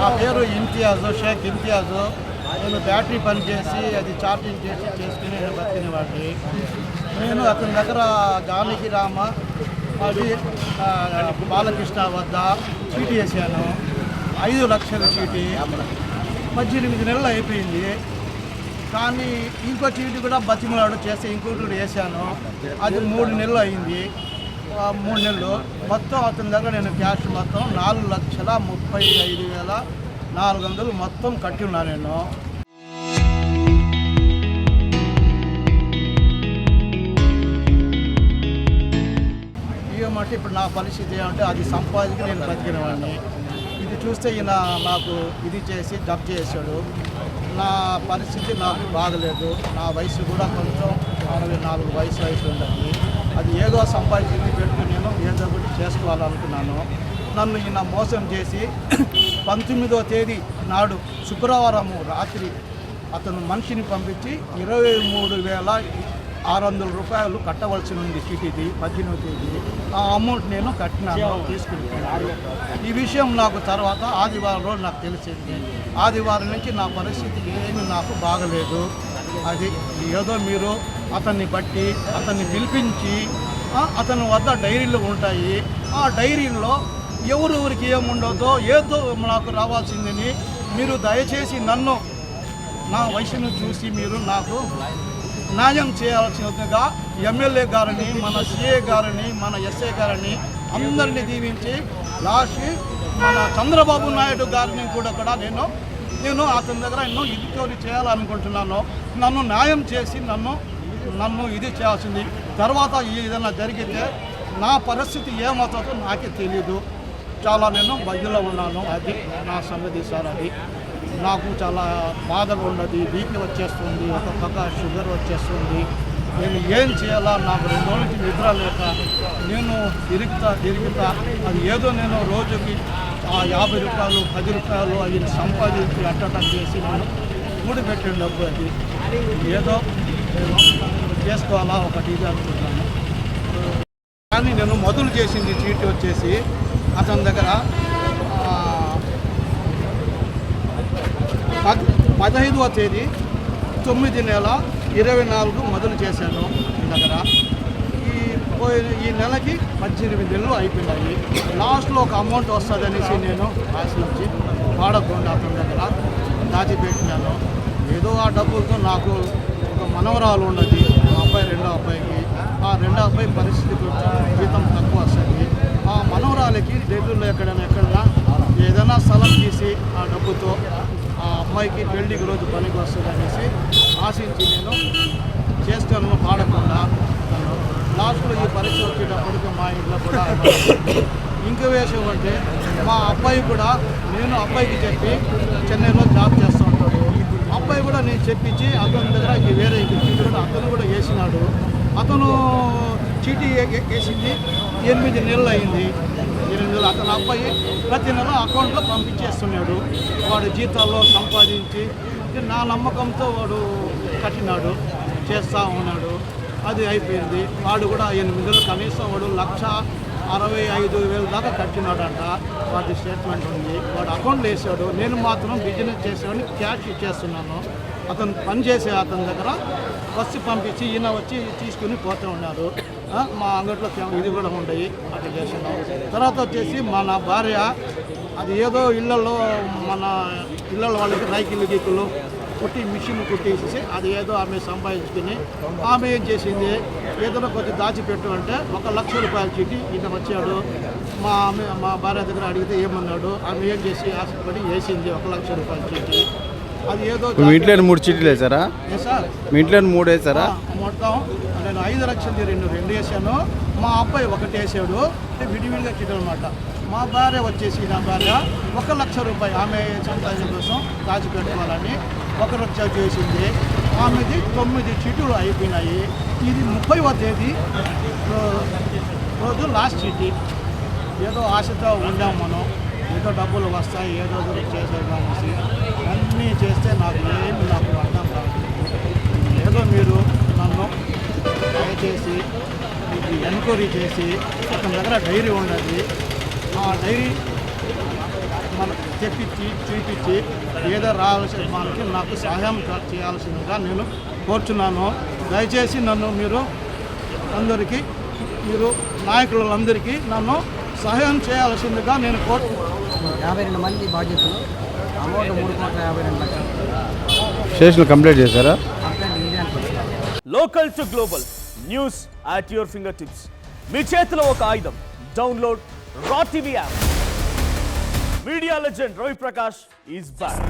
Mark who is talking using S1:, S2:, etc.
S1: నా పేరు ఇంతియాజ్, షేక్ ఇంతియాజ్. నేను బ్యాటరీ పని చేసి అది ఛార్జింగ్ చేసి చేసుకుని నేను బతికినవాడిని. నేను అతని దగ్గర జానకిరామ అది బాలకృష్ణ వద్ద చీటీ వేసాను. 5 లక్షల చీటీ 18 నెలలు అయిపోయింది. కానీ ఇంకో చీటీ కూడా బతిమలాడు చేస్తే ఇంకోటి వేసాను. అది 3 నెలలు అయింది. 3 నెలలు మొత్తం అతని దగ్గర నేను క్యాష్ మొత్తం 4,35,400 మొత్తం కట్టి ఉన్నా నేను. ఏమంటే ఇప్పుడు నా పరిస్థితి ఏమంటే అది సంపాదించి నేను బతికినవాడిని. ఇది చూస్తే ఈయన నాకు ఇది చేసి డబ్ చేశాడు. నా పరిస్థితి నాకు బాగలేదు. నా వయసు కూడా కొంచెం 64 వయసు ఉండదు. అది ఏదో సంపాదించింది పెట్టుకుని నేను ఏదో ఒకటి చేసుకోవాలనుకున్నాను. నన్ను ఈయన మోసం చేసి 19వ తేదీ నాడు శుక్రవారం రాత్రి అతను మనిషిని పంపించి 23,600 రూపాయలు కట్టవలసి ఉంది చీటీది 18వ తేదీ. ఆ అమౌంట్ నేను కట్టినాను, తీసుకున్నాను. ఈ విషయం నాకు తర్వాత ఆదివారం రోజు నాకు తెలిసింది. ఆదివారం నుంచి నా పరిస్థితి ఏమీ నాకు బాగలేదు. అది ఏదో మీరు అతన్ని బట్టి అతన్ని పిలిపించి అతని వద్ద డైరీలు ఉంటాయి. ఆ డైరీల్లో ఎవరెవరికి ఏముండదో ఏదో నాకు రావాల్సిందని మీరు దయచేసి నన్ను నా వయసును చూసి మీరు నాకు న్యాయం చేయాల్సినదిగా ఎమ్మెల్యే గారిని, మన సిఏ గారిని, మన ఎస్ఏ గారిని అందరినీ దీవించి లాస్ట్ మన చంద్రబాబు నాయుడు గారిని కూడా నేను అతని దగ్గర ఎన్నో ఇది చేయాలనుకుంటున్నాను. నన్ను న్యాయం చేసి నన్ను ఇది చేయాల్సింది. తర్వాత ఏదైనా జరిగితే నా పరిస్థితి ఏమవుతుందో నాకే తెలియదు. చాలా నేను బయలులో ఉన్నాను. అది నా సంగతి సార్. అది నాకు చాలా బాధగా ఉన్నది. బీపీ వచ్చేస్తుంది, ఒక పక్క షుగర్ వచ్చేస్తుంది. నేను ఏం చేయాలా? నాకు 2 రోజుల నుంచి నిద్ర లేక నేను తిరుగుతా అది ఏదో నేను రోజుకి 50 రూపాయలు 10 రూపాయలు అవి సంపాదించి అట్టటం చేసి నేను కూడిపెట్టిన డబ్బు అది ఏదో చేసుకోవాలా ఒకటి ఇది అనుకుంటున్నాను. కానీ నేను మొదలు చేసింది చీటీ వచ్చేసి అతని దగ్గర 15వ తేదీ 9 నెల 24 మొదలు చేశాను దగ్గర. ఈ నెలకి 18 నెలలు అయిపోయినాయి. లాస్ట్లో ఒక అమౌంట్ వస్తుంది అనేసి నేను ఆశించి వాడకుండా అతని దగ్గర దాచిపెట్టినాను. ఏదో ఆ డబ్బులతో నాకు ఒక మనవరాలు ఉన్నది. మా అబ్బాయి 2వ అబ్బాయికి. ఆ 2వ అబ్బాయి పరిస్థితి జీతం తక్కువ వస్తుంది. ఆ మనవరాలకి ఢిల్లీలో ఎక్కడైనా ఏదైనా స్థలం తీసి ఆ డబ్బుతో ఆ అమ్మాయికి పెళ్లికి రోజు పనికి వస్తుంది అనేసి ఆశించి నేను చేస్తాను పాడకుండా. లాస్ట్లో ఈ పరిస్థితి వచ్చేటప్పటికి మా ఇంట్లో కూడా ఇంకో విషయం అంటే మా అబ్బాయి కూడా నేను అబ్బాయికి చెప్పి చెన్నైలో జాబ్ చేస్తూ ఉంటాడు. అబ్బాయి కూడా నేను చెప్పించి అతని దగ్గర వేరే చీటీ కూడా అతను కూడా వేసినాడు. అతను చీటీ వేసింది 8 నెలలు అయింది. 8 నెలలు అతను అబ్బాయి ప్రతి నెల అకౌంట్లో పంపించేస్తున్నాడు. వాడు జీతాల్లో సంపాదించి నా నమ్మకంతో వాడు కట్టినాడు, చేస్తూ ఉన్నాడు. అది అయిపోయింది. వాడు కూడా 8 నెలలు కనీసం వాడు 1,65,000 దాకా కట్టినాడంట. వాడి స్టేట్మెంట్ ఉంది. వాడు అకౌంట్లో వేసాడు. నేను మాత్రం బిజినెస్ చేసేవాడిని క్యాష్ ఇచ్చేస్తున్నాను. అతను పనిచేసే అతని దగ్గర బస్సు పంపించి ఈయన వచ్చి తీసుకుని పోతూ ఉన్నారు. మా అంగట్లో ఇది కూడా ఉండయి. అది చేసినాం. తర్వాత వచ్చేసి మన భార్య అది ఏదో ఇళ్లలో మన ఇళ్ళ వాళ్ళకి రైకిళ్ళు గిక్కులు కుట్టి మిషన్ కుట్టేసి అది ఏదో ఆమె సంపాదించుకుని ఆమె ఏం చేసింది, ఏదైనా కొద్ది దాచిపెట్టు అంటే 1,00,000 రూపాయల చీటీ ఈయన వచ్చాడు. మా భార్య దగ్గర అడిగితే ఏమన్నాడు, ఆమె ఏం చేసి ఆశపడి వేసింది 1,00,000 రూపాయల చీటీ. అది ఏదో
S2: మీ ఇంట్లో 3 చీటీలు వేసారా?
S1: సార్
S2: మీ ఇంట్లో 3 వేసారా?
S1: మొత్తం నేను 5 లక్షలు 2 వేసాను. మా అబ్బాయి 1 వేసాడు. విడివిడిగా చీటీలు అనమాట. మా భార్య వచ్చేసి నా భార్య 1,00,000 రూపాయలు ఆమె సంపాదన కోసం దాచిపెట్టుకోవాలని 1,00,000 చేసింది. ఆమెది 9 చీటీలు అయిపోయినాయి. ఇది 30వ తేదీ రోజు లాస్ట్ చీటీ. ఏదో ఆశతో ఉండాం మనం, ఏదో డబ్బులు వస్తాయి, ఏదో చేసేదామనేసి అన్నీ చేస్తే నాకు అర్థం కాదు. ఏదో మీరు నన్ను దయచేసి ఇది ఎంక్వైరీ చేసి అతని దగ్గర డైరీ ఉన్నది. ఆ డైరీ మనకు తెప్పించి చూపించి ఏదో రావాల్సిన మనకి నాకు సహాయం చేయాల్సిందిగా నేను కోరుచున్నాను. దయచేసి నన్ను మీరు అందరికీ నాయకులందరికీ నన్ను సహాయం చేయాల్సిందిగా నేను కోరుతున్నాను.
S3: 52 మంది బాధ్యతలు, అమౌంట్ 3,52 లక్షలు.
S2: స్టేషన్ కంప్లీట్ చేశారా?
S3: Complaint Indian
S4: local to global news at your finger tips. మీ చేతిలో ఒక ఆయుధం. Download Raw TV app. Media legend Ravi Prakash is back.